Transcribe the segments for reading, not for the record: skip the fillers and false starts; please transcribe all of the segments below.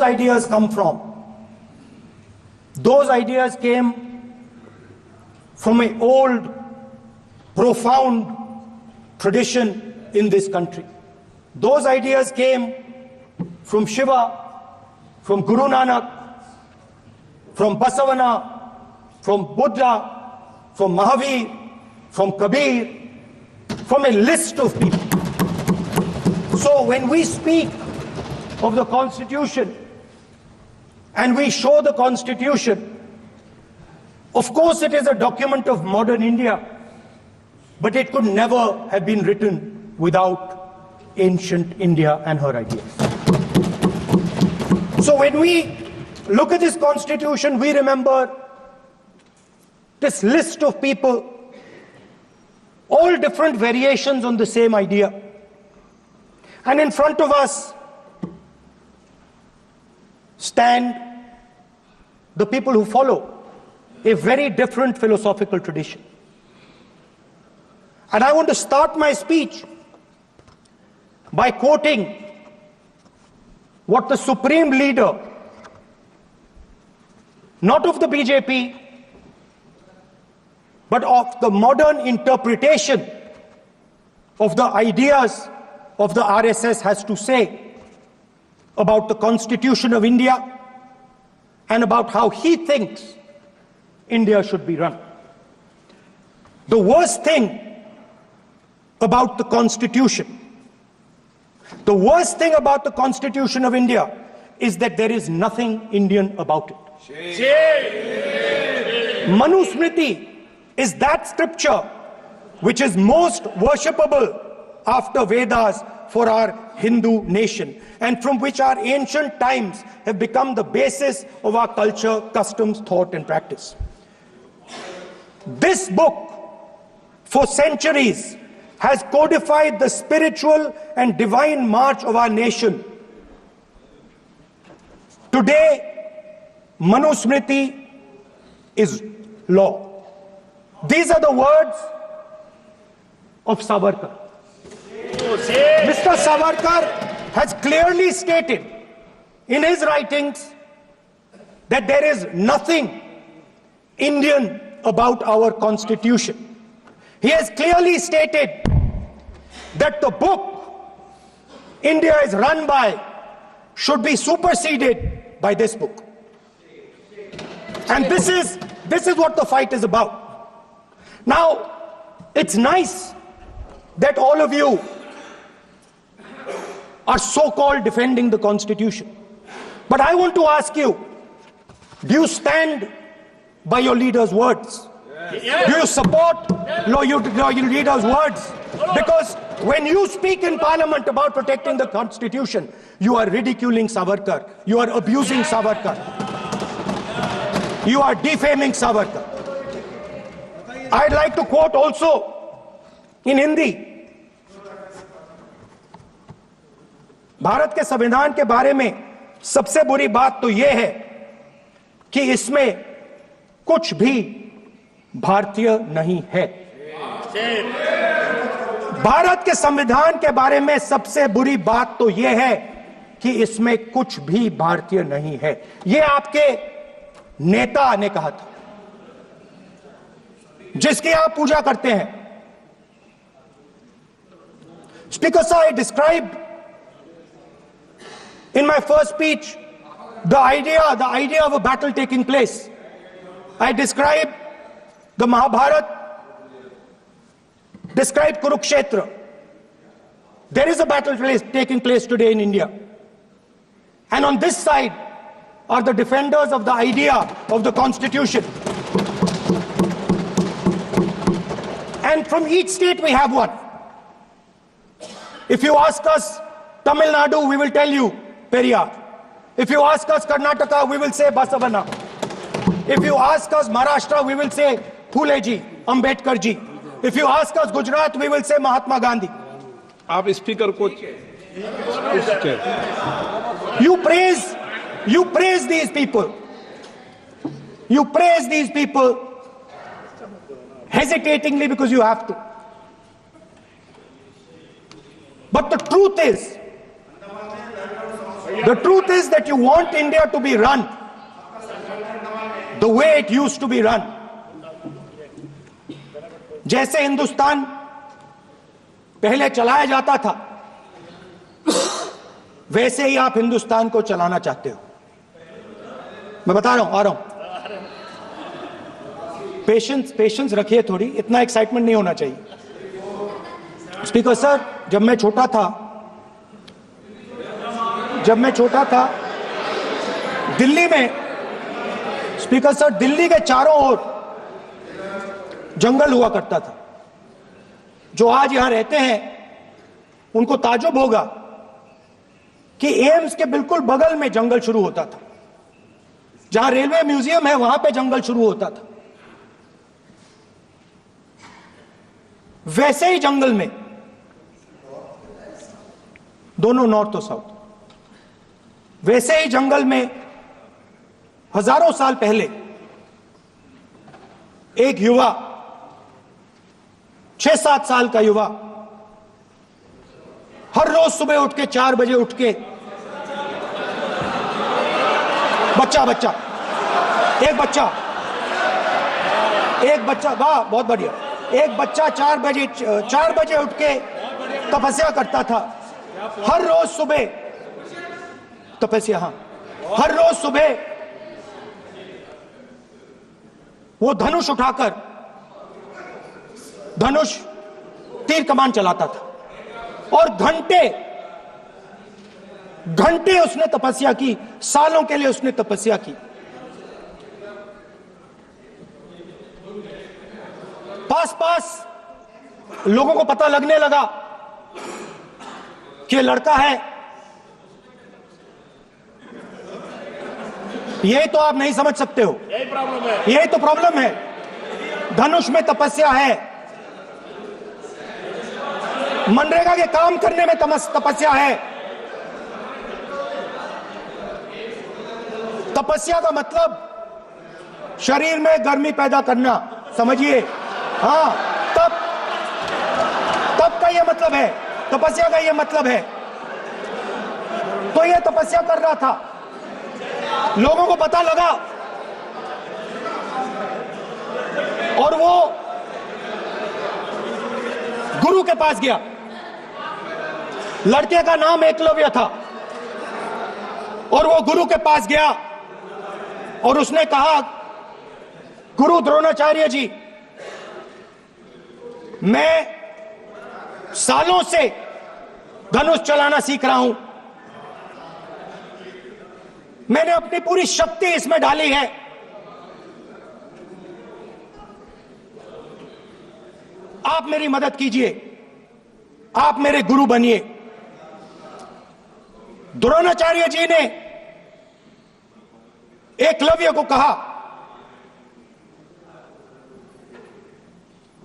ideas come from? Those ideas came from an old, profound tradition in this country. Those ideas came from Shiva, from Guru Nanak, from Basavana, from Buddha, from Mahavir, from Kabir, from a list of people. So when we speak of the Constitution and we show the Constitution, of course it is a document of modern India, but it could never have been written without ancient India and her ideas. So when we look at this Constitution, we remember this list of people, all different variations on the same idea. And in front of us stand the people who follow a very different philosophical tradition. And I want to start my speech by quoting what the supreme leader, not of the BJP, but of the modern interpretation of the ideas of the RSS has to say about the Constitution of India and about how he thinks India should be run. The worst thing about the Constitution, the worst thing about the Constitution of India is that there is nothing Indian about it. Manusmriti is that scripture which is most worshipable after Vedas for our Hindu nation, and from which our ancient times have become the basis of our culture, customs, thought and practice. This book, for centuries, has codified the spiritual and divine march of our nation. Today, Manusmriti is law. These are the words of Savarkar. Mr. Savarkar has clearly stated in his writings that there is nothing Indian about our Constitution. He has clearly stated that the book India is run by should be superseded by this book. And this is what the fight is about. Now, it's nice that all of you are so-called defending the Constitution. But I want to ask you, do you stand by your leader's words? Yes. Do you support your leader's words? Because when you speak in Parliament about protecting the Constitution, you are ridiculing Savarkar. You are abusing Savarkar. You are defaming Savarkar. I'd like to quote also in Hindi. Bharat के संविधान के बारे में सबसे बुरी बात तो यह है कि इसमें कुछ भी भारतीय नहीं है। भारत के संविधान के बारे में सबसे बुरी बात तो यह है कि इसमें कुछ भी भारतीय नहीं है। यह आपके नेता ने कहा था, जिसकी आप पूजा करते हैं। Speaker sir, I described in my first speech the idea of a battle taking place. I described the Mahabharata, described Kurukshetra. There is a battle taking place today in India. And on this side are the defenders of the idea of the Constitution. And from each state we have one. If you ask us Tamil Nadu, we will tell you Periyar. If you ask us Karnataka, we will say Basavana. If you ask us Maharashtra, we will say Phule ji, Ambedkar ji. If you ask us Gujarat, we will say Mahatma Gandhi. आप speaker को You praise these people. You praise these people hesitatingly because you have to. But the truth is The truth is that you want India to be run the way it used to be run. जैसे हिंदुस्तान पहले चलाया जाता था, वैसे ही आप हिंदुस्तान को चलाना चाहते हो। मैं बता रहा हूं, आ रहा हूं। पेशेंस रखिए थोड़ी, इतना एक्साइटमेंट नहीं होना चाहिए। स्पीकर सर, जब मैं छोटा था दिल्ली में, स्पीकर सर, दिल्ली के चारों ओर जंगल हुआ करता था। जो आज यहां रहते हैं उनको ताज्जुब होगा कि एम्स के बिल्कुल बगल में जंगल शुरू होता था। जहां रेलवे म्यूजियम है वहां पे जंगल शुरू होता था। वैसे ही जंगल में, दोनों नॉर्थ और साउथ, वैसे ही जंगल में हजारों साल पहले एक युवा, 6-7 साल का युवा, हर रोज सुबह उठ के 4 बजे उठ के, एक बच्चा, वाह बहुत बढ़िया, एक बच्चा 4 बजे उठ के तपस्या करता था। हर रोज सुबह तपस्या, हाँ, हर रोज सुबह वो धनुष उठाकर तीर कमान चलाता था और घंटे उसने तपस्या की, सालों के लिए उसने तपस्या की। पास लोगों को पता लगने लगा कि लड़का है। यही तो आप नहीं समझ सकते हो, यही तो प्रॉब्लम है। धनुष में तपस्या है, मनरेगा के काम करने में तपस्या है। तपस्या का मतलब शरीर में गर्मी पैदा करना, समझिए। हाँ, तब का ये मतलब है, तपस्या का ये मतलब है। तो ये तपस्या कर रहा था, लोगों को पता लगा और वो गुरु के पास गया। लड़के का नाम एकलव्य था और वो गुरु के पास गया और उसने कहा, गुरु द्रोणाचार्य जी, मैं सालों से धनुष चलाना सीख रहा हूं, मैंने अपनी पूरी शक्ति इसमें डाली है। आप मेरी मदद कीजिए, आप मेरे गुरु बनिए। द्रोणाचार्य जी ने एकलव्य को कहा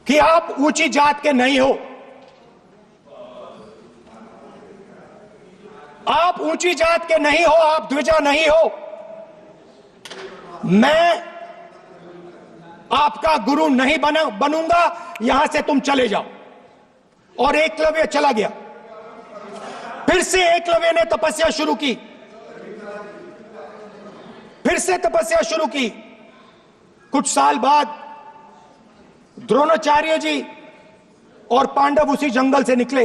कि आप ऊंची जात के नहीं हो, आप ऊंची जात के नहीं हो, आप द्विजा नहीं हो। मैं आपका गुरु नहीं बनूंगा, यहां से तुम चले जाओ। और एकलव्य चला गया। फिर से एकलव्य ने तपस्या शुरू की, फिर से तपस्या शुरू की। कुछ साल बाद द्रोणाचार्य जी और पांडव उसी जंगल से निकले।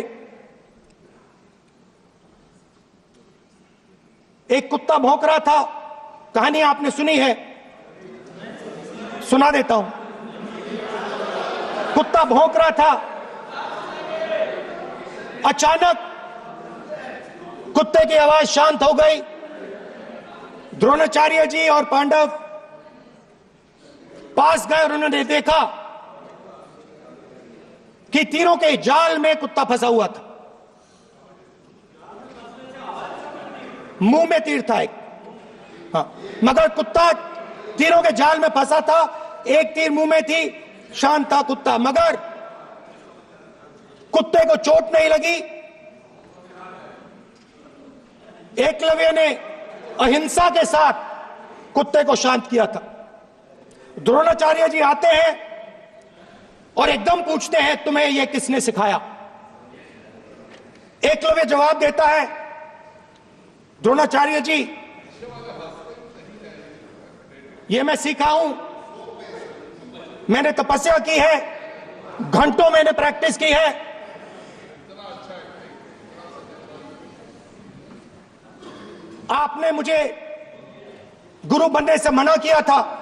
एक कुत्ता भौंक रहा था, कहानी आपने सुनी है, सुना देता हूं। कुत्ता भौंक रहा था, अचानक कुत्ते की आवाज शांत हो गई। द्रोणाचार्य जी और पांडव पास गए और उन्होंने देखा कि तीरों के जाल में कुत्ता फंसा हुआ था। मुंह में तीर था एक, हाँ, मगर कुत्ता तीरों के जाल में फंसा था। एक तीर मुंह में थी, शांत था कुत्ता, मगर कुत्ते को चोट नहीं लगी। एकलव्य ने अहिंसा के साथ कुत्ते को शांत किया था। द्रोणाचार्य जी आते हैं और एकदम पूछते हैं, तुम्हें यह किसने सिखाया? एकलव्य जवाब देता है, द्रोणाचार्य जी, ये मैं सीखा हूं, मैंने तपस्या की है, घंटों मैंने प्रैक्टिस की है। आपने मुझे गुरु बनने से मना किया था,